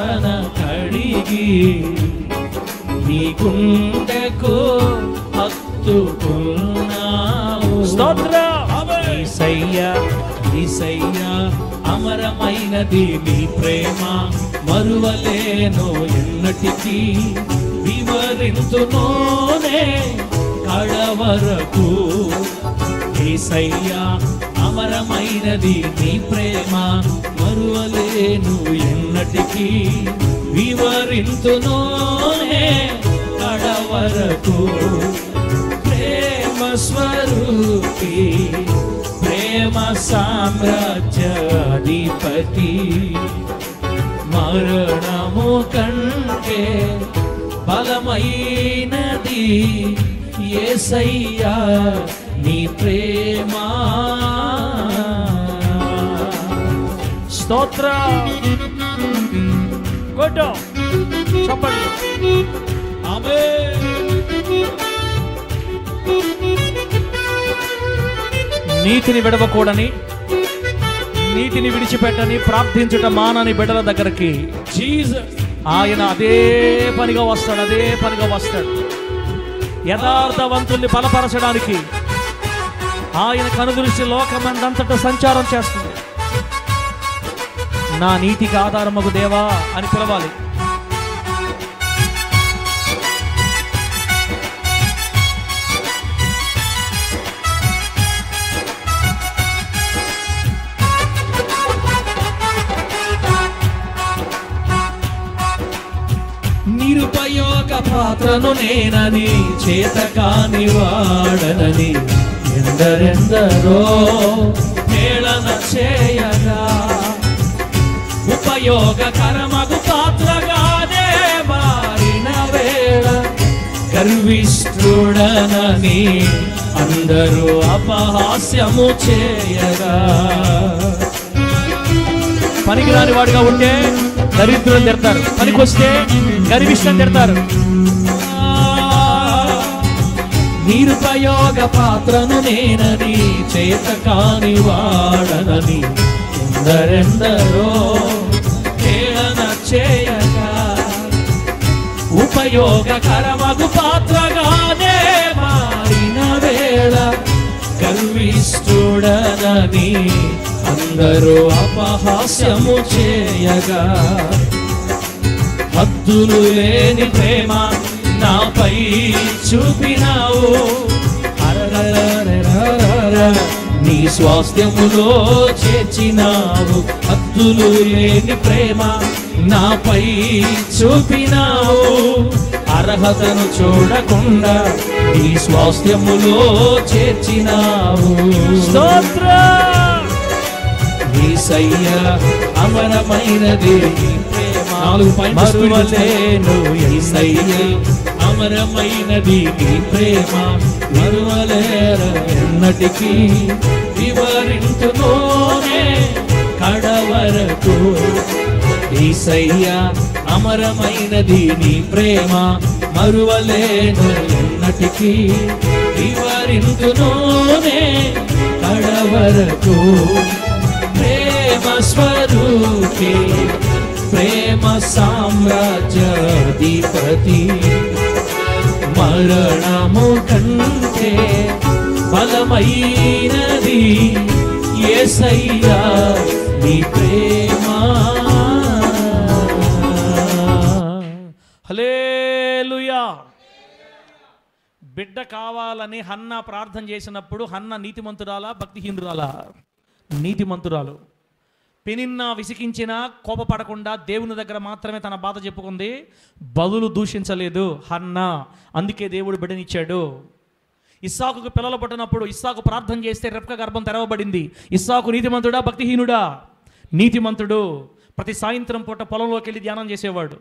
రక్తమున కడిగి నీ గుండెకు హత్తుకున్నావు. యేసయ్యా యేసయ్యా అమరమైనది నీ ప్రేమ, మరువలేను ఎన్నటికీ, వివరింతునోనే కడవరకు. యేసయ్యా అమరమైనది నీ ప్రేమ, మరువలేను ఎన్నటికీ, వివరింతునోనే కడవరకు. ప్రేమ స్వరూపి ప్రేమ సామ్రాజ్యాధిపతి, మరణము కంటే బలమైనది యేసయ్యా నీ ప్రేమ. స్తోత్రం. కొట్టు చెప్పండి. ఆమేన్. నీతిని విడవకూడని, నీతిని విడిచిపెట్టని, ప్రార్థించుట మానని బిడ్డల దగ్గరికి జీసస్ ఆయన అదే పనిగా వస్తాడు, అదే పనిగా వస్తాడు. యథార్థవంతుల్ని బలపరచడానికి ఆయన కనుదృష్టి లోకమందంతటా సంచారం చేస్తుంది. నా నీతికి ఆధారమగు దేవా అని పిలవాలి. నిరుపయోగ పాత్రను నేనని, చేతకాని వాడనని ఎందరెందరో హేళన చేయగా, ఉపయోగకరమగు పాత్రగానే మారిన వేళ గర్విష్ఠుడనని అందరూ అపహాస్యము చేయగా. పనికిరాని వాడిగా ఉంటే దరిద్రులను తిడతారు, పనికొస్తే గర్విష్ఠులను తిడతారు. నిరుపయోగ పాత్రను నేనని, చేతకాని వాడనని ఎందరెందరో హేళన చేయగా, ఉపయోగకరమగు పాత్రగానే మారిన వేళ గర్విష్ఠుడనని అందరూ అపహాస్యము చేయగా. హద్దులు లేని ప్రేమ నాపై చూపినావు, నీ స్వాస్థ్యములో చేర్చినావు. హద్దులు లేని ప్రేమ నాపై చూపినావు, అర్హతను చూడకుండా నీ స్వాస్థ్యములో చేర్చినావు. స్తోత్రం. యేసయ్యా అమరమైనది నీ ప్రేమ, మరువలేను. యేసయ్యా అమరమైనది నీ ప్రేమ, మరువలేరు ఎన్నటికీ, వివరింతునోనే కడవరకు. యేసయ్యా అమరమైనది నీ ప్రేమ, మరువలేను ఎన్నటికీ, వివరింతునోనే కడవరకు. ప్రేమ స్వరూపి ప్రేమ సామ్రాజ్యాధిపతి, మరణము కంటే బలమైనది యేసయ్యా నీ ప్రేమ. హల్లెలూయా. బిడ్డ కావాలని హన్నా ప్రార్థన చేసినప్పుడు హన్నా నీతిమంతురాలా భక్తిహీనురాలా? నీతిమంతురాలు. పెనిన్నా విసికించినా కోపపడకుండా దేవుని దగ్గర మాత్రమే తన బాధ చెప్పుకుంది, బదులు దూషించలేదు హన్నా. అందుకే దేవుడు బిడ్డనిచ్చాడు. ఇస్సాకుకు పిల్లలు పుట్టినప్పుడు ఇస్సాకు ప్రార్థన చేస్తే రెబ్కా గర్భం తెరవబడింది. ఇస్సాకు నీతిమంతుడా భక్తిహీనుడా? నీతిమంతుడు. ప్రతి సాయంత్రం పూట పొలంలోకి వెళ్ళి ధ్యానం చేసేవాడు.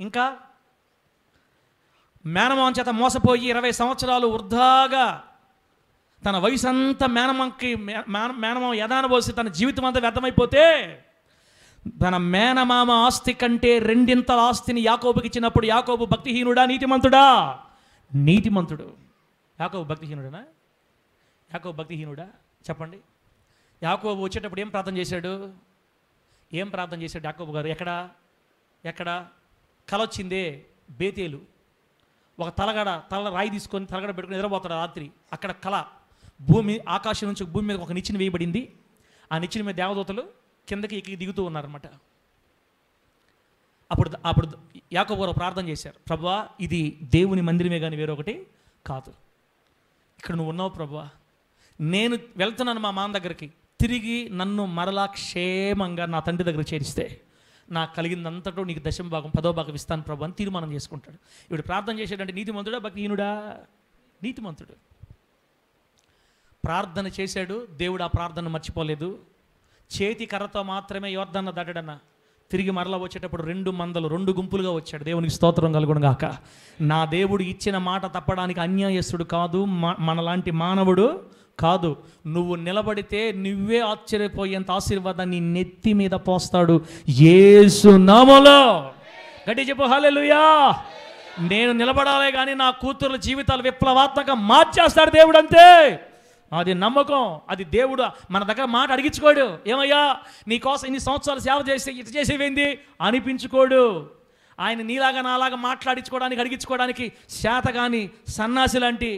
ఇంకా మేనమామ చేత మోసపోయి 20 సంవత్సరాలు వృధాగా తన వయసు అంతా మేనమామ యదానబోసి తన జీవితం అంతా వ్యర్థమైపోతే తన మేనమామ ఆస్తి కంటే 2 ఆస్తిని యాకోబుకి ఇచ్చినప్పుడు యాకోబు భక్తిహీనుడా నీతిమంతుడా? నీతిమంతుడు. యాకోబు భక్తిహీనుడనా? యాకోబు భక్తిహీనుడా? చెప్పండి. యాకోబు వచ్చేటప్పుడు ఏం ప్రార్థన చేశాడు? ఏం ప్రార్థన చేశాడు యాకోబు గారు? ఎక్కడ కల వచ్చిందే బేతేలు. ఒక తల రాయి తీసుకొని తలగడ పెట్టుకుని నిద్రపోతాడు రాత్రి. అక్కడ కళ, భూమి ఆకాశం నుంచి భూమి మీద ఒక నిచ్చెన వేయబడింది. ఆ నిచ్చెన మీద దేవదూతలు కిందకి ఎక్కి దిగుతూ ఉన్నారన్నమాట. అప్పుడు యాకోబు గారు ప్రార్థన చేశారు, ప్రభువా ఇది దేవుని మందిరమే కానీ వేరొకటి కాదు, ఇక్కడ నువ్వు ఉన్నావు ప్రభువా, నేను వెళ్తున్నాను మా మామ దగ్గరికి, తిరిగి నన్ను మరలా క్షేమంగా నా తండ్రి దగ్గర చేరిస్తే నాకు కలిగిందంతటో నీకు 10వ భాగం 10వ భాగం ఇస్తాను ప్రభు అని తీర్మానం చేసుకుంటాడు. ఇప్పుడు ప్రార్థన చేసేటంటే నీతిమంతుడా భక్తిహీనుడా? నీతిమంతుడు. ప్రార్థన చేశాడు, దేవుడు ఆ ప్రార్థన మర్చిపోలేదు. చేతి కర్రతో మాత్రమే యోర్దాను దాటాడన్న, తిరిగి మరలా వచ్చేటప్పుడు 2 మందలు 2 గుంపులుగా వచ్చాడు. దేవునికి స్తోత్రం కలుగును గాక. నా దేవుడు ఇచ్చిన మాట తప్పడానికి అన్యాయస్తుడు కాదు, మనలాంటి మానవుడు కాదు. నువ్వు నిలబడితే నువ్వే ఆశ్చర్యపోయేంత ఆశీర్వాదాన్ని నెత్తి మీద పోస్తాడు యేసు నామములో. గట్టి చెప్పు హల్లెలూయా. నేను నిలబడాలే కానీ నా కూతుర్ల జీవితాలు విప్లవాత్మకంగా మార్చేస్తాడు దేవుడు, అంతే. అది నమ్మకం. అది దేవుడు మన దగ్గర మాట అడిగించుకోడు. ఏమయ్యా నీ కోసం ఇన్ని సంవత్సరాలు సేవ చేస్తే ఇటు చేసేవేంది అనిపించుకోడు. ఆయన నీలాగా నాలాగా మాట్లాడించుకోవడానికి అడిగించుకోవడానికి శాత కానీ సన్నాసి లాంటి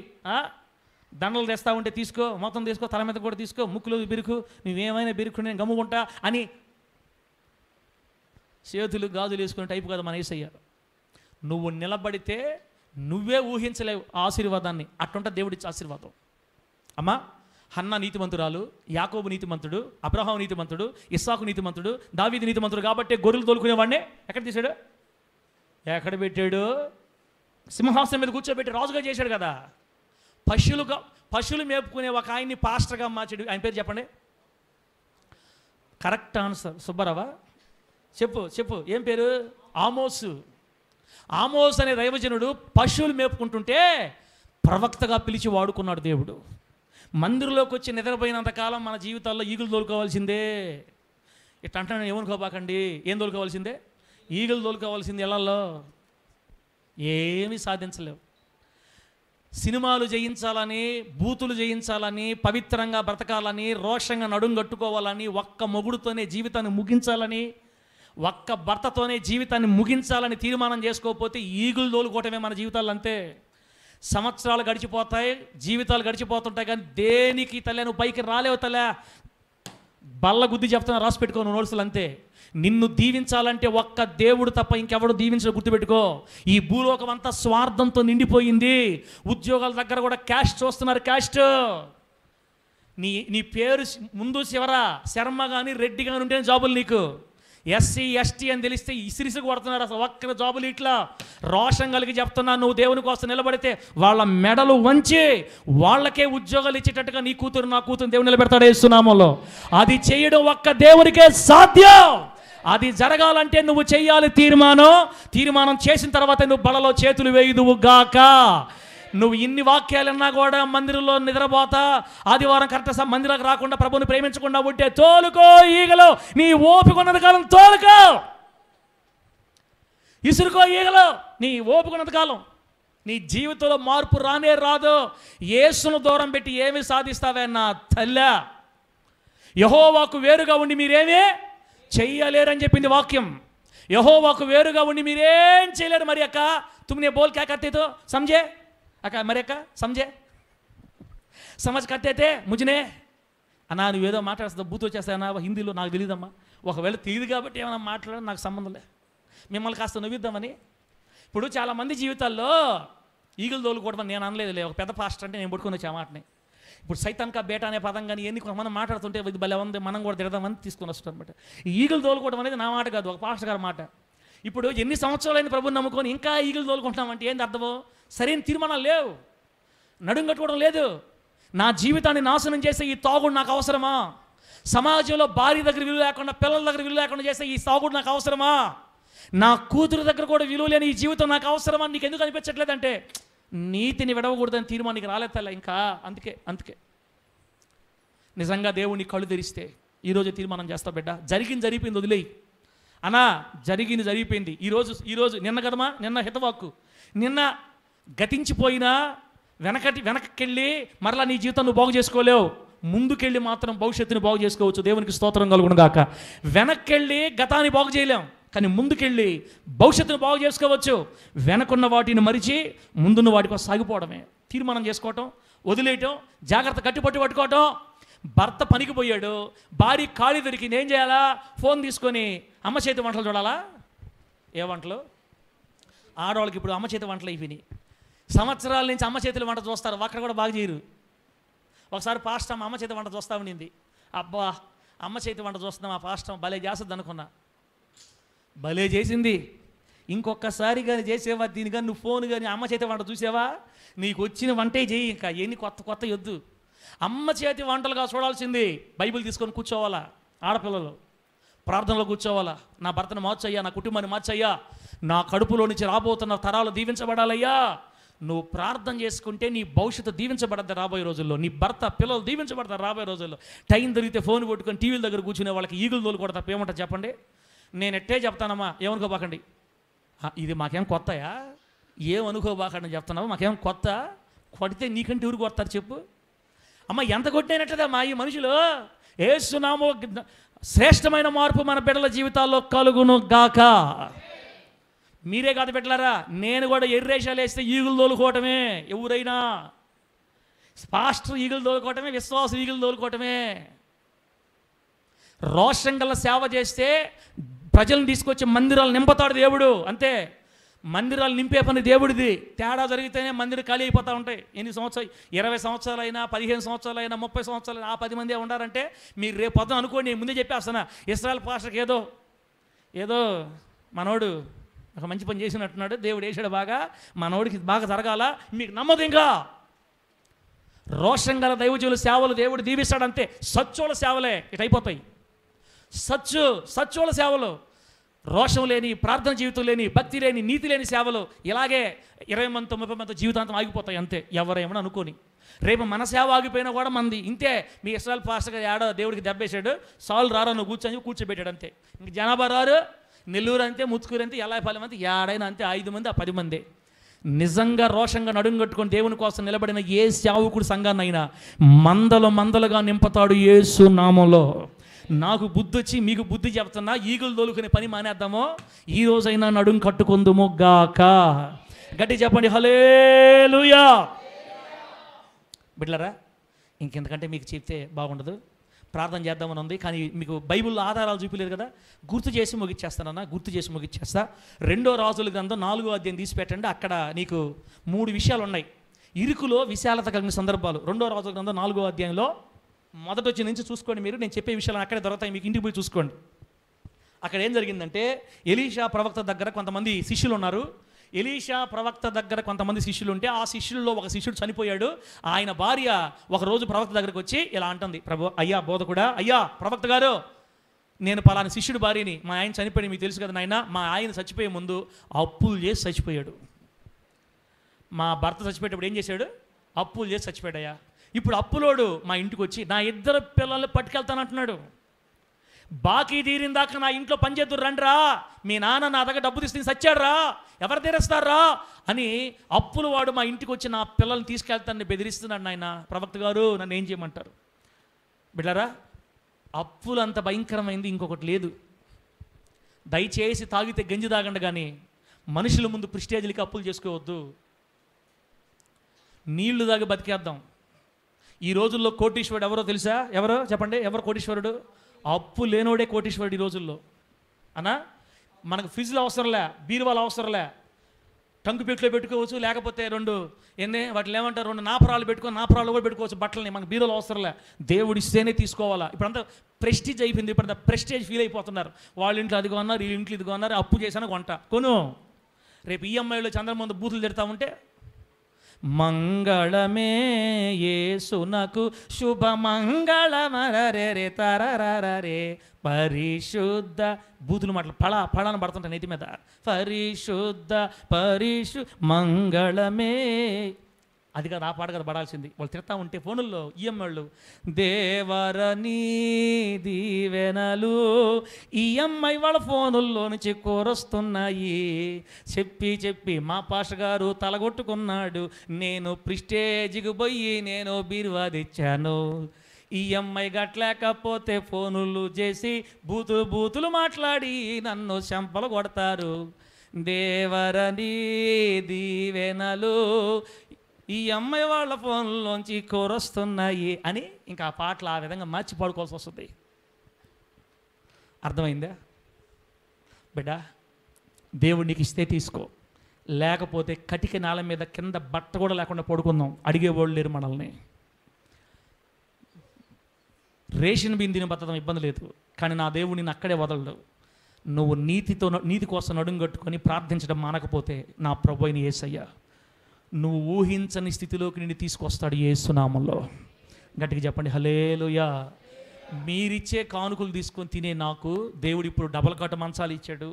దండలు తెస్తా ఉంటే తీసుకో, మొత్తం తీసుకో, తల మీద కూడా తీసుకో, ముక్కులు బిరుకు, నువ్వేమైనా బిరుకు నేను గమ్ముకుంటా అని చేతులు గాజులు వేసుకునే టైపు కదా మన యేసయ్య. నువ్వు నిలబడితే నువ్వే ఊహించలేవు ఆశీర్వాదాన్ని. అట్టుంట దేవుడిచ్చే ఆశీర్వాదం. అమ్మా, హన్నా నీతిమంతురాలు, యాకోబు నీతిమంతుడు, అబ్రహాము నీతిమంతుడు, ఇస్సాకు నీతిమంతుడు, దావీదు నీతిమంతుడు. కాబట్టి గొర్రెలు తోలుకునేవాడిని ఎక్కడ తీశాడు? ఎక్కడ పెట్టాడు? సింహాసనం మీద కూర్చోబెట్టి రాజుగా చేశాడు కదా. పశువులు మేపుకునే ఒక ఆయన్ని పాస్టర్గా మార్చాడు. ఆయన పేరు చెప్పండి. Correct answer. సుబ్బారావా? చెప్పు ఏం పేరు? ఆమోసు. ఆమోస్ అనే దైవజనుడు పశువులు మేపుకుంటుంటే ప్రవక్తగా పిలిచి వాడుకున్నాడు దేవుడు. మందిరంలోకి వచ్చి నిద్రపోయినంతకాలం మన జీవితాల్లో ఈగులు తోలుకోవాల్సిందే. ఇట్లా అంటే ఏమనుకోబాకండి. ఏం తోలుకోవాల్సిందే? ఈగులు తోలుకోవాల్సింది. ఎళ్ళల్లో ఏమీ సాధించలేవు. సినిమాలు జయించాలని, బూతులు జయించాలని, పవిత్రంగా బ్రతకాలని, రోషంగా నడుం కట్టుకోవాలని, ఒక్క మొగుడుతోనే జీవితాన్ని ముగించాలని, ఒక్క భర్తతోనే జీవితాన్ని ముగించాలని తీర్మానం చేసుకోకపోతే ఈగులు తోలుకోవటమే మన జీవితాలు, అంతే. సంవత్సరాలు గడిచిపోతాయి, జీవితాలు గడిచిపోతుంటాయి, కానీ దేనికి తల్లి నువ్వు పైకి రాలేవు. తల్లి బల్ల గుద్ది చెప్తున్నా, రాసి పెట్టుకో నువ్వు నోట్సులు, అంతే. నిన్ను దీవించాలంటే ఒక్క దేవుడు తప్ప ఇంకెవడు దీవించడం గుర్తుపెట్టుకో. ఈ భూలోకం అంతా స్వార్థంతో నిండిపోయింది. ఉద్యోగాల దగ్గర కూడా క్యాష్ చూస్తున్నారు. క్యాస్ట్ నీ పేరు ముందు చివర శర్మ కానీ రెడ్డి కానీ ఉంటేనే జాబులు నీకు. ఎస్సీ ఎస్టీ అని తెలిస్తే ఇసిరిసికి కొడుతున్నారు. అసలు ఒక్క జాబులు ఇట్లా రోషం కలిగి చెప్తున్నా, నువ్వు దేవుని కోసం నిలబడితే వాళ్ళ మెడలు వంచి వాళ్ళకే ఉద్యోగాలు ఇచ్చేటట్టుగా నీ కూతురు నా కూతురు దేవుని నిలబెడతాడు యేసు నామములో. అది చేయడం ఒక్క దేవునికే సాధ్యం. అది జరగాలంటే నువ్వు చెయ్యాలి తీర్మానం చేసిన తర్వాత నువ్వు బలలో చేతులు వేయుదువు గాక. నువ్వు ఇన్ని వాక్యాలన్నా కూడా మందిరంలో నిద్రపోతా, ఆదివారం కరెక్ట్ మందిరానికి రాకుండా ప్రభువుని ప్రేమించకుండా ఉంటే తోలుకో ఈగలు. నీ ఓపిక ఉన్నంత కాలం తోలుకో, ఇసురుకో ఈగలు. నీ ఓపిక ఉన్నంత కాలం నీ జీవితంలో మార్పు రానే రాదు. యేసును దూరం పెట్టి ఏమి సాధిస్తావే నా తల్లి? యెహోవాకు వేరుగా ఉండి మీరేమీ చెయ్యలేరని చెప్పింది వాక్యం. యెహోవాకు వేరుగా ఉండి మీరేం చేయలేరు. మరి అక్క తుమ్నే బోల్ క్యా కర్తే తో సమझे అక్క? మరి అక్క సమझे సమझ కట్టేతే ముజ్నే అన్నా, నువ్వేదో మాట్లాడుస్తావు, బూత్ వచ్చేస్తాయన్నా హిందీలో, నాకు తెలియదమ్మా. ఒకవేళ తెలియదు కాబట్టి ఏమైనా మాట్లాడడం నాకు సంబంధం లే, మిమ్మల్ని కాస్త నవ్విద్దామని. ఇప్పుడు చాలామంది జీవితాల్లో ఈగలు తోలుకోవడం నేను అనలేదులే, ఒక పెద్ద పాస్టర్ అంటే నేను పట్టుకొని వచ్చే మాటని. ఇప్పుడు సైతాన్ కా బేట అనే పదం కానీ ఎన్ని కొంతమంది మాట్లాడుతుంటే ఇది భలే ఉంది, మనం కూడా తిడదామని తీసుకొని వస్తాం అనమాట. ఈగలు తోలుకోవడం అనేది నా మాట కాదు, ఒక పాస్టర్ గారి మాట. ఇప్పుడు ఎన్ని సంవత్సరాలైన ప్రభుని నమ్ముకొని ఇంకా ఈగలు తోలుకుంటున్నామంటే ఏంది అర్థము? సరైన తీర్మానాలు లేవు, నడుం కట్టుకోవడం లేదు. నా జీవితాన్ని నాశనం చేసే ఈ తాగుడు నాకు అవసరమా? సమాజంలో భార్య దగ్గర విలువ లేకుండా, పిల్లల దగ్గర విలువ లేకుండా చేసే ఈ తాగుడు నాకు అవసరమా? నా కూతురు దగ్గర కూడా విలువ లేని ఈ జీవితం నాకు అవసరమా? నీకు ఎందుకు అనిపించట్లేదంటే నీతిని విడవకూడదని తీర్మానికి రాలేదల్లా ఇంకా. అందుకే నిజంగా దేవుని కళ్ళు తెరిస్తే ఈరోజు తీర్మానం చేస్తా బిడ్డ. జరిగిపోయింది వదిలేయి అన్నా, జరిగిపోయింది. ఈరోజు నిన్న కదమా, నిన్న హితవాక్కు, నిన్న గతించిపోయినా వెనక్కెళ్ళి మరలా నీ జీవితం నువ్వు బాగు చేసుకోలేవు. ముందుకెళ్ళి మాత్రం భవిష్యత్తుని బాగు చేసుకోవచ్చు. దేవునికి స్తోత్రం కలుగును గాక. వెనక్కెళ్ళి గతాన్ని బాగు చేయలేం, కానీ ముందుకెళ్ళి భవిష్యత్తును బాగు చేసుకోవచ్చు. వెనకున్న వాటిని మరిచి ముందున్న వాటికి సాగిపోవడమే. తీర్మానం చేసుకోవటం, వదిలేయటం, జాగ్రత్త పట్టుకోవటం. భర్త పనికి పోయాడు, భార్య ఖాళీ దొరికింది, ఏం చేయాలా? ఫోన్ తీసుకొని అమ్మ చేతి వంటలు చూడాలా? ఏ వంటలు? ఆడవాళ్ళకి ఇప్పుడు అమ్మ చేతి వంటలు అయిపోయినాయి. సంవత్సరాల నుంచి అమ్మ చేతుల వంట చూస్తారు, అక్కడ కూడా బాగా చేయరు. ఒకసారి పాస్టమ్ అమ్మ చేతి వంట చూస్తా ఉండింది. అబ్బా, అమ్మ చేతి వంట చూస్తున్నాం, ఆ పాస్టమ్ భలే చేస్తుంది అనుకున్నా. భలే చేసింది. ఇంకొకసారి కానీ చేసేవా దీని కానీ, నువ్వు ఫోన్ కానీ అమ్మ చేతి వంట చూసావా, నీకు వచ్చిన వంటే చేయి, ఇంకా ఎన్ని కొత్త వద్దు. అమ్మ చేతి వంటలుగా చూడాల్సింది. బైబిల్ తీసుకొని కూర్చోవాలా, ఆడపిల్లలు ప్రార్థనలో కూర్చోవాలా. నా భర్తను మార్చయ్యా, నా కుటుంబాన్ని మార్చయ్యా, నా కడుపులో నుంచి రాబోతున్న తరాలు దీవించబడాలయ్యా. నువ్వు ప్రార్థన చేసుకుంటే నీ భవిష్యత్తు దీవించబడద్దు రాబోయే రోజుల్లో. నీ భర్త పిల్లలు దీవించబడతారు రాబోయే రోజుల్లో. టైం దొరికితే ఫోన్ కొట్టుకొని టీవీల దగ్గర కూర్చునే వాళ్ళకి ఈగులు తోలు కూడా తప్ప ఏమంటారు చెప్పండి? నేను ఎట్టే చెప్తానమ్మా, ఏమనుకోబాకండి. ఇది మాకేం కొత్తయా? ఏమనుకోబాకండి చెప్తున్నావా? మాకేం కొత్త? కొడితే నీకంటే ఎవరు కొడతారు చెప్పు? అమ్మ ఎంత కొట్టినట్టుదా మా ఈ మనుషులు. యేసునామో శ్రేష్టమైన మార్పు మన బిడ్డల జీవితాల్లో కలుగును గాక. మీరే కాదు బిడ్డలారా, నేను కూడా ఎర్రేషాలు వేస్తే ఈగులు తోలుకోవటమే. ఎవరైనా పాస్టర్ ఈగులు తోలుకోవటమే, విశ్వాసం ఈగులు తోలుకోవటమే. రోషం గల సేవ చేస్తే ప్రజలను తీసుకొచ్చి మందిరాలు నింపుతాడు దేవుడు, అంతే. మందిరాలు నింపే పని దేవుడిది. తేడా జరిగితేనే మందిరం ఖాళీ అయిపోతూ ఉంటాయి. ఎన్ని సంవత్సరాలు, 20 సంవత్సరాలైనా, 15 సంవత్సరాలైనా, 30 సంవత్సరాలైనా, ఆ 10 మంది ఉండారంటే మీరు రేపు పొద్దున అనుకోండి. నేను ముందే చెప్పేస్తాను, ఇస్రాయల్ పాస్టర్కి ఏదో మనోడు ఒక మంచి పని చేసినట్టున్నాడు, దేవుడు వేసాడు బాగా, మనోడికి బాగా జరగాల, మీకు నమ్మదు. ఇంకా రోషం గల దైవజనుల సేవలు దేవుడు దీవిస్తాడంతే. సచ్చోళ సేవలే ఇటు అయిపోతాయి. సచ్చోళ సేవలు, రోషం లేని, ప్రార్థన జీవితం లేని, భక్తి లేని, నీతి లేని సేవలు ఇలాగే 20 మందితో 30 మందితో జీవితాంతం ఆగిపోతాయి అంతే. ఎవరేమని అనుకోని. రేపు మన సేవ ఆగిపోయినా కూడా మంది ఇంతే. మీ ఇస్రాయల్ పాస్టర్ ఏడో దేవుడికి దెబ్బేశాడు, సాలు రారా నువ్వు కూర్చోబెట్టాడు అంతే. ఇంక జనాభా రారు. నెల్లూరు అంతే, ముత్తుకూరు అంతే, ఎల్లాయిపాలెం అంతే, ఏడైనా అంతే. 5 మంది, 10 మంది. నిజంగా రోషంగా నడుము కట్టుకొని దేవుని కోసం నిలబడిన ఏ సేవకుడు సంఘాన్నైనా మందలుగా నింపుతాడు యేసు నామంలో. నాకు బుద్ధి వచ్చి మీకు బుద్ధి చెప్తున్నా, ఈగులు తోలుకునే పని మానేద్దామో. ఈ రోజైనా నడుము కట్టుకుందుము గాక. గట్టి చెప్పండి హల్లెలూయా. బిడ్డలారా, ఇంకెంతకంటే మీకు చెప్తే బాగుండదు. ప్రార్థన చేద్దామని ఉంది, కానీ మీకు బైబిల్లో ఆధారాలు చూపించలేదు కదా. గుర్తు చేసి ముగిచ్చేస్తా. 2 రాజుల గ్రంథం 4వ అధ్యాయం తీసి పెట్టండి. అక్కడ నీకు 3 విషయాలు ఉన్నాయి. ఇరుకులో విశాలత కలిగిన సందర్భాలు. 2వ రాజుల గ్రంథం 4వ అధ్యాయంలో మొదటి వచ్చి నుంచి చూసుకోండి. మీరు నేను చెప్పే విషయాలు అక్కడే దొరుకుతాయి, మీకు ఇంటికి పోయి చూసుకోండి. అక్కడ ఏం జరిగిందంటే, ఎలీషా ప్రవక్త దగ్గర కొంతమంది శిష్యులు ఉన్నారు. ఎలీషా ప్రవక్త దగ్గర కొంతమంది శిష్యులు ఉంటే, ఆ శిష్యుల్లో ఒక శిష్యుడు చనిపోయాడు. ఆయన భార్య ఒకరోజు ప్రవక్త దగ్గరకు వచ్చి ఇలా అంటుంది, ప్రభు, అయ్యా బోధకుడా, అయ్యా ప్రవక్త గారు, నేను పలానా శిష్యుడు భార్యని, మా ఆయన చనిపోయాడు, మీకు తెలుసు కదా నాయన, మా ఆయన చచ్చిపోయే ముందు అప్పులు చేసి చచ్చిపోయాడు. మా భర్త చచ్చిపోయేటప్పుడు ఏం చేశాడు? అప్పులు చేసి చచ్చిపోయాడయ్యా. ఇప్పుడు అప్పులోడు మా ఇంటికి వచ్చి నా 2 పిల్లల్ని పట్టుకెళ్తానంటున్నాడు. బాకీ తీరిందాక నా ఇంట్లో పనిచేద్దురు రండిరా, మీ నాన్న నా దగ్గర డబ్బు తీసుకుని సచ్చాడురా, ఎవరు తీరుస్తారా అని అప్పులు వాడు మా ఇంటికి వచ్చి నా పిల్లల్ని తీసుకెళ్తానని బెదిరిస్తున్నాడు. నాయన ప్రవక్త గారు, నన్ను ఏం చేయమంటారు? బిడ్డారా, అప్పులు అంత భయంకరమైంది ఇంకొకటి లేదు. దయచేసి తాగితే గంజి తాగండి, కానీ మనుషుల ముందు ప్రిస్టేజ్లకి అప్పులు చేసుకోవద్దు. నీళ్లు తాగి బతికేద్దాం. ఈ రోజుల్లో కోటీశ్వరుడు ఎవరో తెలుసా? ఎవరో చెప్పండి, ఎవరు కోటీశ్వరుడు? అప్పు లేనోడే కోటీశ్వరుడు ఈ రోజుల్లో. అన్నా, మనకు ఫ్రిడ్జ్లో అవసరంలే, బీరువాలు అవసరంలే, టంకు పెట్టులో పెట్టుకోవచ్చు, లేకపోతే 2 వాటిని ఏమంటారు, 2 నాపరాలు పెట్టుకొని నాపరాలు కూడా పెట్టుకోవచ్చు బట్టలని. మనకు బీరువాలు అవసరంలే, దేవుడు ఇస్తేనే తీసుకోవాలా. ఇప్పుడంతా ప్రెస్టీజ్ అయిపోయింది. ఇప్పుడంతా ప్రెస్టేజ్ ఫీల్ అయిపోతున్నారు. వాళ్ళ ఇంట్లో అది కొన్నారు, వీళ్ళ ఇంట్లో ఇది కొన్నారు, అప్పు చేశాను కొను. రేపు ఈఎంఐలో చంద్రమందు బూతులు తిడతా ఉంటే, మంగళమే యేసునకు శుభమంగళమరే తరరే పరిశుద్ధ, బూతులు మాటలు పడాలని పడుతుంటాయి నెత్తి మీద. పరిశుద్ధ మంగళమే, అది కాదు, ఆ పాట కదా పడాల్సింది. వాళ్ళు తిడతా ఉంటే ఫోనుల్లో ఈఎంఐళ్ళు, దేవరని దీవెనలు ఈఎంఐ వాళ్ళ ఫోనుల్లో నుంచి కోరొస్తున్నాయి. చెప్పి మా పాస్టర్ గారు తలగొట్టుకున్నాడు, నేను ప్రిస్టేజ్కి పోయి నేను బీరువా తెచ్చాను. ఈఎంఐ గట్లేకపోతే ఫోనులు చేసి బూతులు మాట్లాడి నన్ను చెంపలు కొడతారు. దేవరని దీవెనలు ఈ అమ్మాయి వాళ్ళ ఫోన్లోంచి కూరొస్తున్నాయి అని ఇంకా ఆ పాటలు ఆ విధంగా మార్చి పాడుకోవాల్సి వస్తుంది. అర్థమైందా బిడ్డ? దేవుడు నీకు ఇస్తే తీసుకో, లేకపోతే కటిక నేల మీద కింద బట్ట కూడా లేకుండా పడుకుందాం. అడిగేవాళ్ళు లేరు మనల్ని. రేషన్ బియ్యం తిని బతకడం ఇబ్బంది లేదు, కానీ నా దేవుడు నిన్ను అక్కడే వదలడు. నువ్వు నీతి కోసం నడుం కట్టుకొని ప్రార్థించడం మానకపోతే నా ప్రభు అయిన యేసయ్య నువ్వు ఊహించని స్థితిలోకి నిన్ను తీసుకొస్తాడు యేసు నామములో. గట్టిగా చెప్పండి హల్లెలూయా. మీరిచ్చే కానుకలు తీసుకొని తినే నాకు దేవుడు ఇప్పుడు డబల్ కట్ట మంచాలు ఇచ్చాడు,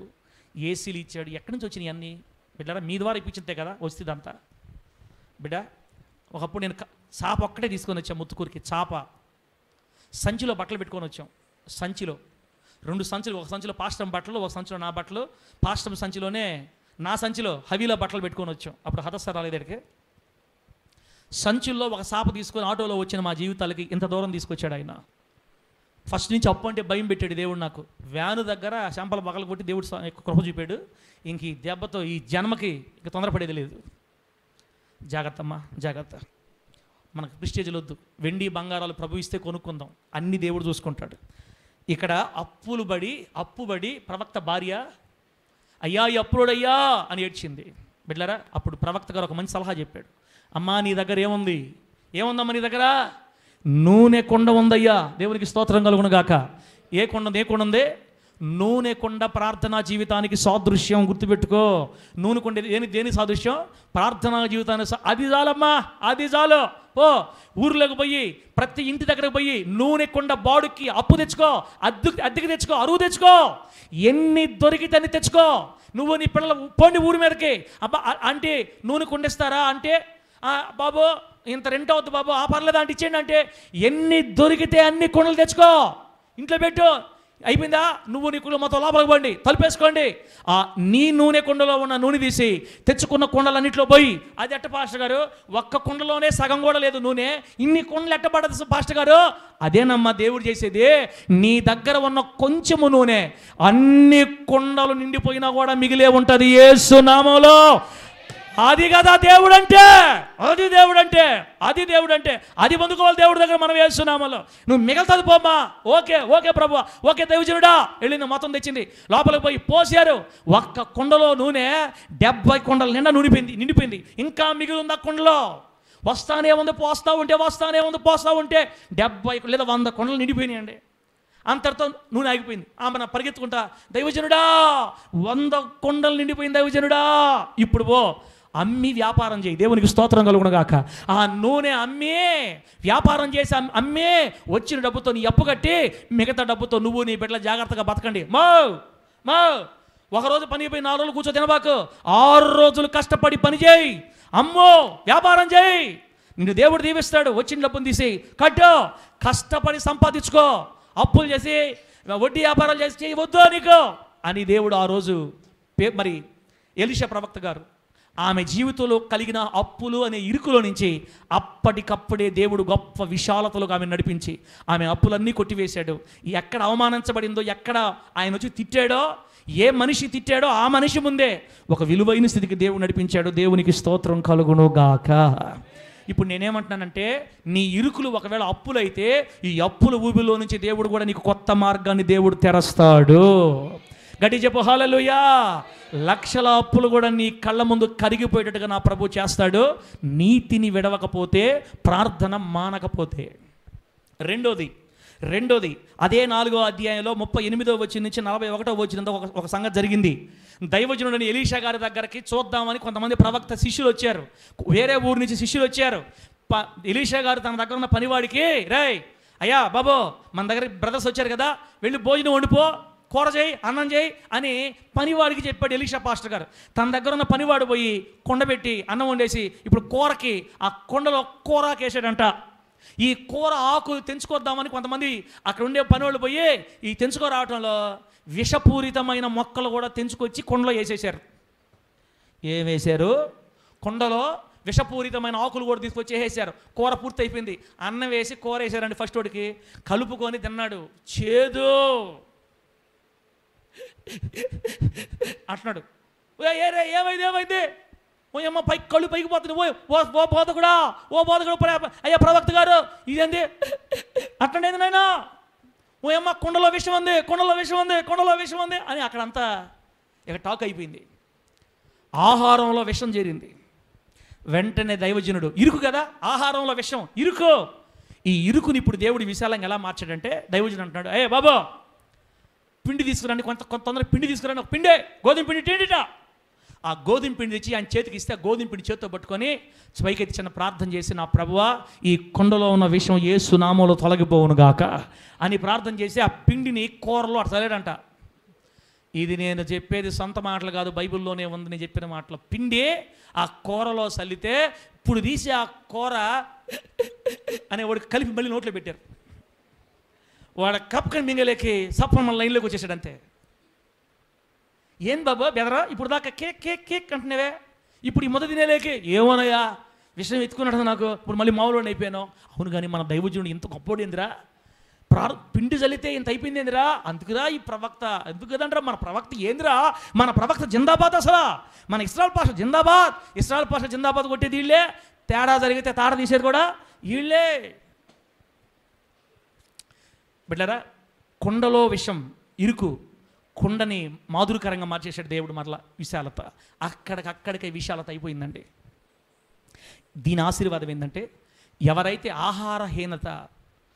ఏసీలు ఇచ్చాడు. ఎక్కడి నుంచి వచ్చినాయి అన్నీ? బిడ్డరా మీ ద్వారా ఇప్పించిందే కదా వస్తుందంతా. బిడ్డ ఒకప్పుడు నేను చాప ఒక్కటే తీసుకొని వచ్చాను ముత్తుకూరికి. చాప సంచిలో బట్టలు పెట్టుకొని వచ్చాం. సంచిలో 2 సంచులు, ఒక సంచిలో పాస్టమ్ బట్టలు, ఒక సంచిలో నా బట్టలు. పాస్టమ్ సంచిలోనే నా సంచిలో హవీలో బట్టలు పెట్టుకొని వచ్చాం. అప్పుడు హతస్థ రాలేదడికి సంచుల్లో ఒక చాప తీసుకొని ఆటోలో వచ్చిన మా జీవితాలకి ఇంత దూరం తీసుకొచ్చాడు ఆయన. ఫస్ట్ నుంచి అప్పు అంటే భయం పెట్టాడు దేవుడు నాకు. వ్యాను దగ్గర శాంపల బగలు కొట్టి దేవుడు కృప చూపాడు. ఇంక ఈ దెబ్బతో ఈ జన్మకి ఇంక తొందరపడేది లేదు. జాగ్రత్త అమ్మా, జాగ్రత్త. మనకు ప్రిస్టేజ్లు వద్దు. వెండి బంగారాలు ప్రభు ఇస్తే కొనుక్కుందాం, అన్నీ దేవుడు చూసుకుంటాడు. ఇక్కడ అప్పుబడి ప్రవక్త భార్య అయ్యా ఈ అప్పుడయ్యా అని ఏడ్చింది. బిడ్డలారా అప్పుడు ప్రవక్త గారు ఒక మంచి సలహా చెప్పాడు. అమ్మా నీ దగ్గర ఏముందమ్మా నీ దగ్గర? నూనె కొండ ఉందయ్యా. దేవునికి స్తోత్రం కలుగును గాక. ఏ కొండ ఉంది? నూనె కొండ ప్రార్థనా జీవితానికి సాదృశ్యం. గుర్తుపెట్టుకో. నూనె కొండ దేని సాదృశ్యం? ప్రార్థనా జీవితానికి. అది చాలమ్మా, అది చాలు. ఓ ఊర్లోకి పోయి ప్రతి ఇంటి దగ్గరకు పోయి నూనె కొండ బాడుకి అప్పు తెచ్చుకో, అద్దెకి తెచ్చుకో, అరువు తెచ్చుకో, ఎన్ని దొరికితే అన్ని తెచ్చుకో. నువ్వు నీ పిల్లలు పోండి ఊరి మీదకి. అబ్బా అంటే నూనె కొండిస్తారా అంటే, బాబు ఇంత రెంట్ అవుద్దు బాబు, ఆ పర్లేదు అంటే ఇచ్చేయండి అంటే, ఎన్ని దొరికితే అన్ని కొండలు తెచ్చుకో, ఇంట్లో పెట్టు. అయిపోయిందా? నువ్వు నీ మొత్తం లోపలికి పోండి, తలుపేసుకోండి. నీ నూనె కుండలో ఉన్న నూనె తీసి తెచ్చుకున్న కుండలన్నింటిలో పోయి, అది ఎట్ట పాస్టర్ గారు? ఒక్క కుండలోనే సగం కూడా లేదు నూనె, ఇన్ని కుండలు ఎట్టబడదు పాస్టర్ గారు? అదేనమ్మా దేవుడు చేసేది. నీ దగ్గర ఉన్న కొంచెము నూనె అన్ని కుండలు నిండిపోయినా కూడా మిగిలే ఉంటుంది యేసు నామములో. అది కదా దేవుడు అంటే. అది పొందుకోవాలి దేవుడి దగ్గర మనం వేస్తున్నామలో. నువ్వు మిగతాది పోమ్మా, ఓకే ప్రభు, ఓకే దైవజనుడా వెళ్ళింది, మొత్తం తెచ్చింది, లోపలికి పోయి పోసారు. ఒక్క కుండలో నూనె 70 కుండల నిండా నిండిపోయింది. ఇంకా మిగిలి ఉంది ఆ కుండలో. వస్తానే ఉంది పోస్తా ఉంటే 70 లేదా 100 కుండలు నిండిపోయినాయండి. అంతటితో నూనె ఆగిపోయింది. ఆమె పరిగెత్తుకుంటా, దైవజనుడా 100 కుండలు నిండిపోయింది దైవజనుడా, ఇప్పుడు అమ్మి వ్యాపారం చేయి. దేవునికి స్తోత్రం కలుగునుగాక. ఆ నూనె అమ్మి వ్యాపారం చేసి అమ్మి వచ్చిన డబ్బుతో నీ అప్పు కట్టి మిగతా డబ్బుతో నువ్వు నీ బిడ్డల జాగ్రత్తగా బతకండి. ఒకరోజు పని అయిపోయి 4 రోజులు కూర్చో తినబాకు. 6 రోజులు కష్టపడి పని చేయి, అమ్మో వ్యాపారం చేయి, నిన్ను దేవుడు దీవిస్తాడు. వచ్చిన డబ్బును తీసి కట్టు, కష్టపడి సంపాదించుకో. అప్పులు చేసి వడ్డీ వ్యాపారాలు చేసి చేయవద్దు నీకు అని దేవుడు ఆ రోజు మరి ఎలీషా ప్రవక్త గారు ఆమె జీవితంలో కలిగిన అప్పులు అనే ఇరుకులో నుంచి అప్పటికప్పుడే దేవుడు గొప్ప విశాలతలోకి ఆమె నడిపించి ఆమె అప్పులన్నీ కొట్టివేశాడు. ఎక్కడ అవమానించబడిందో, ఎక్కడ ఆయన వచ్చి తిట్టాడో, ఏ మనిషి తిట్టాడో ఆ మనిషి ముందే ఒక విలువైన స్థితికి దేవుడు నడిపించాడు. దేవునికి స్తోత్రం కలుగును గాక. ఇప్పుడు నేనేమంటున్నానంటే, నీ ఇరుకులు ఒకవేళ అప్పులైతే ఈ అప్పుల ఊబిలో నుంచి దేవుడు కూడా నీకు కొత్త మార్గాన్ని దేవుడు తెరస్తాడు. గట్టి చెప్పు హల్లెలూయా. లక్షల అప్పులు కూడా నీ కళ్ళ ముందు కరిగిపోయేటట్టుగా నా ప్రభు చేస్తాడు, నీతిని విడవకపోతే, ప్రార్థన మానకపోతే. రెండోది అదే 4వ అధ్యాయంలో 38వ వచనం నుంచి 41వ వచనం ఒక సంగతి జరిగింది. దైవజనుడని ఎలీషా గారి దగ్గరికి చూద్దామని కొంతమంది ప్రవక్త శిష్యులు వచ్చారు, వేరే ఊరు నుంచి శిష్యులు వచ్చారు. ఎలీషా గారు తన దగ్గర ఉన్న పనివాడికి, రేయ్ అయ్యా బాబు మన దగ్గర బ్రదర్స్ వచ్చారు కదా, వెళ్ళి భోజనం వండిపో, కూర చేయి, అన్నం చేయి అని పనివాడికి చెప్పాడు ఎలీషా పాస్టర్ గారు. తన దగ్గర ఉన్న పనివాడు పోయి కొండ పెట్టి అన్నం వండేసి ఇప్పుడు కూరకి ఆ కొండలో కూరకేసాడంట. ఈ కూర ఆకులు తెంచుకొద్దామని కొంతమంది అక్కడ ఉండే పనివాళ్ళు పోయి ఈ తెంచుకో రావటంలో విషపూరితమైన మొక్కలు కూడా తెంచుకొచ్చి కొండలో వేసేసారు. ఏం వేశారు? కొండలో విషపూరితమైన ఆకులు కూడా తీసుకొచ్చి వేసేసారు. కూర పూర్తి అయిపోయింది. అన్నం వేసి కూర వేసారండి. ఫస్ట్ వాడికి కలుపుకొని తిన్నాడు. చేదు అంటున్నాడు. ఏమైంది ఓ అమ్మ పైకి కళ్ళు పైకి పోతుంది. ఓ బోధకుడా, అయ్యా ప్రవక్త గారు ఇదేంది అట్లనేది నాయనా, ఓ అమ్మ కుండలో విషం ఉంది అని అక్కడంతా ఇక టాక్ అయిపోయింది. ఆహారంలో విషం చేరింది. వెంటనే దైవజనుడు, ఇరుకు కదా ఆహారంలో విషం, ఇరుకు. ఈ ఇరుకుని ఇప్పుడు దేవుడు విశాలంగా ఎలా మార్చాడంటే, దైవజనుడు అంటున్నాడు, ఏ బాబా పిండి తీసుకురండి, కొంత తొందరగా పిండి తీసుకురండి, ఒక పిండే గోధుమ పిండి తిండిట. ఆ గోధుమ పిండి తెచ్చి ఆయన చేతికి ఇస్తే, ఆ గోధుమ పిండి చేతితో పట్టుకొని పైకెత్తి చిన్న ప్రార్థన చేసి, నా ప్రభువా ఈ కొండలో ఉన్న విషయం యేసు నామములో తొలగిపోవును గాక అని ప్రార్థన చేసి ఆ పిండిని కూరలో అట్లా చల్లాడంట. ఇది నేను చెప్పేది సొంత మాటలు కాదు, బైబిల్లోనే ఉంది నేను చెప్పిన మాటలు. పిండి ఆ కూరలో చల్లితే ఇప్పుడు తీసి ఆ కూర అనే వాడికి కలిపి మళ్ళీ నోట్లో పెట్టారు. వాడు కప్పుకొని మింగలేకి సప్పన మన లైన్లోకి వచ్చేసాడు అంతే. ఏం బాబా బెదరా ఇప్పుడు దాకా కేక్ అంటున్నావే, ఇప్పుడు ఈ మొదటి తినేలేకి ఏమోనయ్యా విషయం ఎత్తుకున్నాడు నాకు, ఇప్పుడు మళ్ళీ మామూలు అయిపోయాను. అవును కానీ మన దైవజనుడు ఇంత గొప్పోడు ఏందిరా, పిండి చల్లితే ఇంత అయిపోయింది ఏందిరా, అందుకురా ఈ ప్రవక్త, ఎందుకు కదంటారా మన ప్రవక్త ఏందిరా, మన ప్రవక్త జిందాబాద్, అసలు మన ఇస్రాయల్ పాష జిందాబాద్, ఇస్రాయల్ పాష జిందాబాద్ కొట్టేది వీళ్ళే, తేడా జరిగితే తాడ తీసేది కూడా వీళ్ళే. బిడ్డరా, కుండలో విషం, ఇరుకు, కుండని మాధురికరంగా మార్చేసాడు దేవుడు. మరలా విశాలత, అక్కడికక్కడికే విశాలత అయిపోయిందండి. దీని ఆశీర్వాదం ఏంటంటే, ఎవరైతే ఆహారహీనత,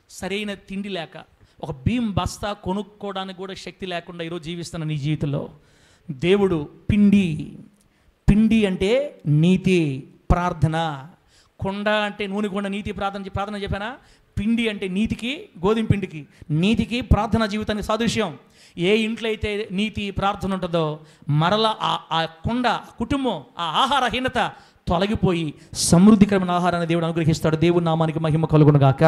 సరైన తిండి లేక, ఒక బియ్యం బస్తా కొనుక్కోవడానికి కూడా శక్తి లేకుండా ఈరోజు జీవిస్తున్న నీ జీవితంలో దేవుడు పిండి అంటే నీతి ప్రార్థన, కొండ అంటే నూనె కొండ నీతి ప్రార్థన చెప్పానా, పిండి అంటే నీతికి, గోధుమ పిండికి, నీతికి ప్రార్థన జీవితానికి సాదృశ్యం. ఏ ఇంట్లో అయితే నీతి ప్రార్థన ఉంటుందో మరలా ఆ కొండ, కుటుంబం, ఆ ఆహారహీనత తొలగిపోయి సమృద్ధికరమైన ఆహారాన్ని దేవుడు అనుగ్రహిస్తాడు. దేవుడి నామానికి మహిమ కలుగును గాక.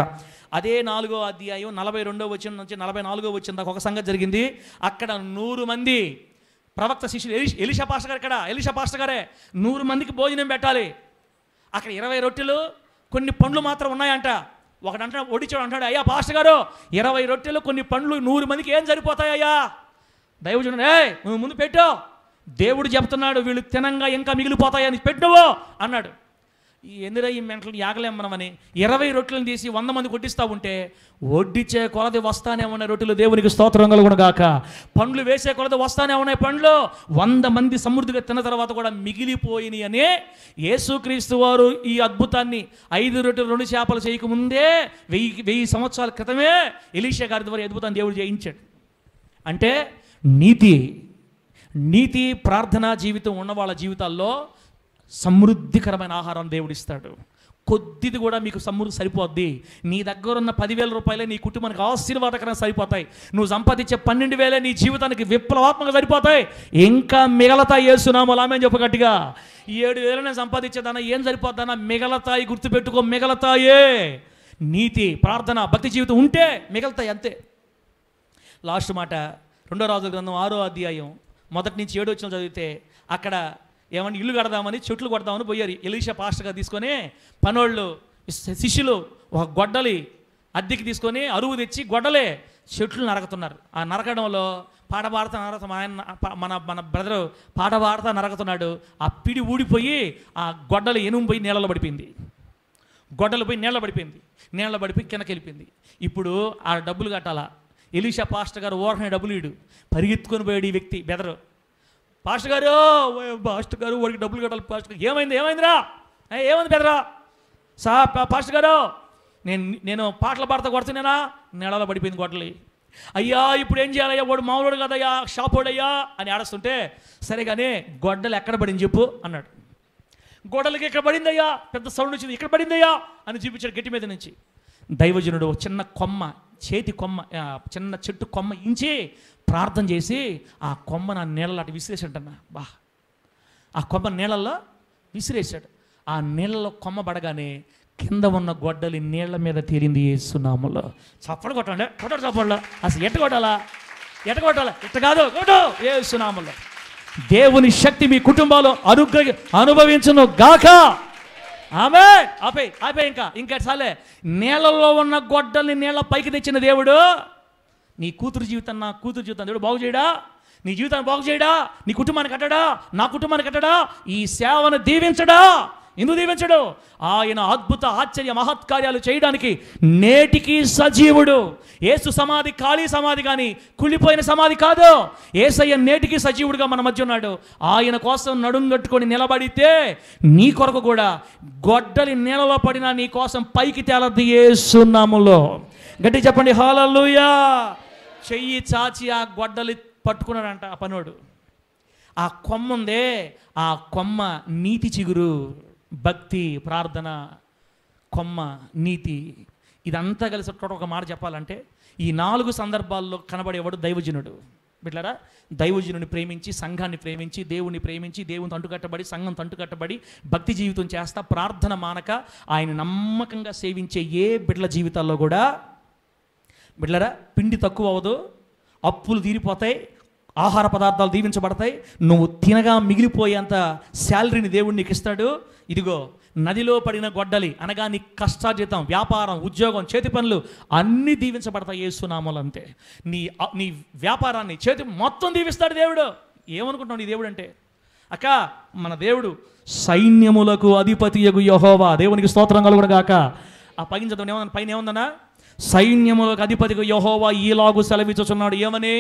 అదే 4వ అధ్యాయం 42వ వచనం నుంచి 44వ వచనం దాకా ఒక సంగతి జరిగింది. అక్కడ 100 మంది ప్రవక్త శిష్యులు, ఎలీషా పాస్టర్ గారు, ఇక్కడ ఎలీషా పాస్టర్ గారే 100 మందికి భోజనం పెట్టాలి. అక్కడ 20 రొట్టెలు కొన్ని పండ్లు మాత్రం ఉన్నాయంట. ఒకడంట ఒడిచాడు, అంటాడు, అయ్యా పాస్టర్ గారు 20 రొట్టెలు కొన్ని పండ్లు 100 మందికి ఏం సరిపోతాయ్యా? దైవజనుడు, నువ్వు ముందు పెట్టు, దేవుడు చెప్తున్నాడు వీళ్ళు తినంగా ఇంకా మిగిలిపోతాయని పెట్టువో అన్నాడు. ఎందులో ఈ మెంటలు యాగలేమనమని 20 రొట్టెలను తీసి 100 మంది కొట్టిస్తూ ఉంటే, వడ్డిచ్చే కొలది వస్తానే ఉన్నాయి రొట్టెలు, దేవునికి స్తోత్రం కలుగును గాక. పండ్లు వేసే కొలది వస్తానే ఉన్నాయి పండ్లు. 100 మంది సమృద్ధిగా తిన్న తర్వాత కూడా మిగిలిపోయినాయి అనే యేసుక్రీస్తు వారు ఈ అద్భుతాన్ని 5 రొట్టెలు 2 చేపలు చేయకముందే 1000 సంవత్సరాల క్రితమే ఎలీషా గారి ద్వారా అద్భుతాన్ని దేవుడు చేయించాడు. అంటే నీతి ప్రార్థనా జీవితం ఉన్న వాళ్ళ జీవితాల్లో సమృద్ధికరమైన ఆహారం దేవుడిస్తాడు. కొద్దిది కూడా మీకు సమృద్ధి సరిపోద్ది. నీ దగ్గర ఉన్న 10,000 రూపాయలే నీ కుటుంబానికి ఆశీర్వాదకరంగా సరిపోతాయి. నువ్వు సంపాదించే 12,000 నీ జీవితానికి విప్లవాత్మకంగా సరిపోతాయి. ఇంకా మిగలతాయి. యేసునామములో ఆమేన్ చెప్పు గట్టిగా. 7,000 నేను సంపాదించేదానా ఏం సరిపోద్దన్నా, మిగలతాయి. గుర్తుపెట్టుకో, మిగలతాయే. నీతి ప్రార్థన భక్తి జీవితం ఉంటే మిగలతాయి అంతే. లాస్ట్ మాట 2వ రాజుల గ్రంథం 6వ అధ్యాయం 1 నుంచి 7 వచనం చదివితే, అక్కడ ఏమన్నా ఇల్లు కడదామని చెట్లు కొడదామని పోయారు. ఎలీషా పాస్టర్గా తీసుకొని పనోళ్ళు శిష్యులు ఒక గొడ్డలి అద్దెకి తీసుకొని అరువు తెచ్చి గొడ్డలే చెట్లు నరకుతున్నారు. ఆ నరకడంలో పాట పాడుతా మన బ్రదరు పాట పాడుతా నరకుతున్నాడు. ఆ పిడి ఊడిపోయి ఆ గొడ్డలి ఎనుము పోయి నీళ్ళలో పడిపోయింది. గొడ్డలు పోయి నీళ్ళలో పడిపోయి కిందకి వెళ్ళిపోయింది. ఇప్పుడు ఆ డబ్బులు కట్టాలా? ఎలీషా పాస్టర్ గారు ఓరనే డబ్బులు ఇడు పరిగెత్తుకొని పోయాడు ఈ వ్యక్తి బెదరు. పాస్టర్ గారు వాడికి డబ్బులు కట్టాలి. పాస్టర్ గారు ఏమైందిరా? ఏమైంది బెదరా? పాస్టర్ గారు నేను పాటలు పాడతా కొడుతున్నానా? నెలలో పడిపోయింది గొడ్డలి. అయ్యా ఇప్పుడు ఏం చేయాలయ్యా, వాడు మామూలు కదయ్యా, షాపోడయ్యా అని ఆడుస్తుంటే, సరే కానీ గొడ్డలు ఎక్కడ పడింది చెప్పు అన్నాడు. గొడ్డలకి ఎక్కడ పడిందయ్యా, పెద్ద సౌండ్ వచ్చింది, ఇక్కడ పడిందయ్యా అని చూపించాడు గట్టి మీద నుంచి. దైవజనుడు చిన్న కొమ్మ, చేతి కొమ్మ, చిన్న చెట్టు కొమ్మ ఇంచి ప్రార్థన చేసి ఆ కొమ్మ నా నీళ్ళలో అటు విసిరేసాడన్నా. ఆ కొమ్మ నీళ్ళల్లో విసిరేశాడు. ఆ నీళ్ళలో కొమ్మ పడగానే కింద ఉన్న గొడ్డలి నీళ్ల మీద తేలింది యేసునామములో. చప్పలు కొట్టండి, కొట్టాడు చప్పల్లో. అసలు ఎట్ట కొట్టాలా? ఎట్ట కాదు, కొట్టు యేసునామములో. దేవుని శక్తి మీ కుటుంబాలు అనుభవించును గాక. ఆమె ఆపే ఇంకా చాలే. నేలలో ఉన్న గొడ్డల్ని నేల పైకి తెచ్చిన దేవుడు నీ కూతురు జీవితం, నా కూతురు జీవితం దేవుడు బాగు చేయడా? నీ జీవితాన్ని బాగు చేయడా? నీ కుటుంబాన్ని కట్టడా? నా కుటుంబాన్ని కట్టడా? ఈ సేవను దీవించడా? ఎందుకు దీవించడు? ఆయన అద్భుత ఆశ్చర్య మహత్కార్యాలు చేయడానికి నేటికి సజీవుడు. యేసు సమాధి ఖాళీ సమాధి కానీ కుళ్ళిపోయిన సమాధి కాదు. యేసయ్య నేటికి సజీవుడుగా మన మధ్య ఉన్నాడు. ఆయన కోసం నడుంగట్టుకొని నిలబడితే నీ కొరకు కూడా గొడ్డలి నేలలో పడినా నీ కోసం పైకి తేలద్ది యేసు నామములో. గట్టి చెప్పండి హల్లెలూయా. చెయ్యి చాచి ఆ గొడ్డలి పట్టుకున్నాడంట ఆ పనోడు. ఆ కొమ్మ ఉందే, ఆ కొమ్మ నీతి చిగురు, భక్తి, ప్రార్థన, కొమ్మ, నీతి, ఇదంతా కలిసి ఒక మాట చెప్పాలంటే ఈ 4 సందర్భాల్లో కనబడేవాడు దైవజనుడు. బిడ్డలారా, దైవజనుని ప్రేమించి, సంఘాన్ని ప్రేమించి, దేవుని ప్రేమించి, దేవుని తంటుకట్టబడి, సంఘం తంటుకట్టబడి, భక్తి జీవితం చేస్తా, ప్రార్థన మానక ఆయన నమ్మకంగా సేవించే ఏ బిడ్డల జీవితాల్లో కూడా బిడ్డలారా పిండి తక్కువ అవ్వదు, అప్పులు తీరిపోతాయి, ఆహార పదార్థాలు దీవించబడతాయి, నువ్వు తినగా మిగిలిపోయేంత శాలరీని దేవుడు నీకు ఇస్తాడు. ఇదిగో నదిలో పడిన గొడ్డలి అనగా నీ కష్టార్జితం, వ్యాపారం, ఉద్యోగం, చేతి పనులు అన్నీ దీవించబడతాయి యేసు నామములో. అంతే నీ వ్యాపారాన్ని, చేతి మొత్తం దీవిస్తాడు దేవుడు. ఏమనుకుంటున్నావు నీ దేవుడు అంటే? అక్క, మన దేవుడు సైన్యములకు అధిపతియగు యెహోవా. దేవునికి స్తోత్రం కలుగును గాక. ఆ పైన చదవండి, ఏమన్నా పైన ఏముందన్నా? సైన్యములకు అధిపతిగా యెహోవా ఈలాగు సెలవిచ్చుచున్నాడు. ఏమని?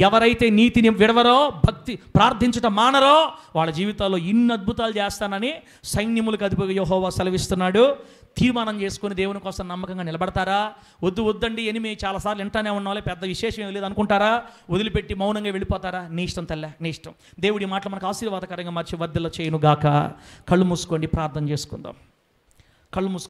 ఎవరైతే నీతిని విడవరో, భక్తి ప్రార్థించుట మానరో వాళ్ళ జీవితాల్లో ఇన్ని అద్భుతాలు చేస్తానని సైన్యములకు అధిపతిగా యెహోవా సెలవిస్తున్నాడు. తీర్మానం చేసుకుని దేవుని కోసం నమ్మకంగా నిలబడతారా? వద్దండి ఎనిమి చాలాసార్లు వింటానే ఉన్నాలే, పెద్ద విశేషం ఏం లేదు అనుకుంటారా? వదిలిపెట్టి మౌనంగా వెళ్ళిపోతారా? నీ ఇష్టం తల్లే, నీ ఇష్టం. దేవుడి మాటలు మనకు ఆశీర్వాదకరంగా మార్చి వర్ధిల్ల చేయును గాక. కళ్ళు మూసుకోండి, ప్రార్థన చేసుకుందాం. కళ్ళు మూసుకో.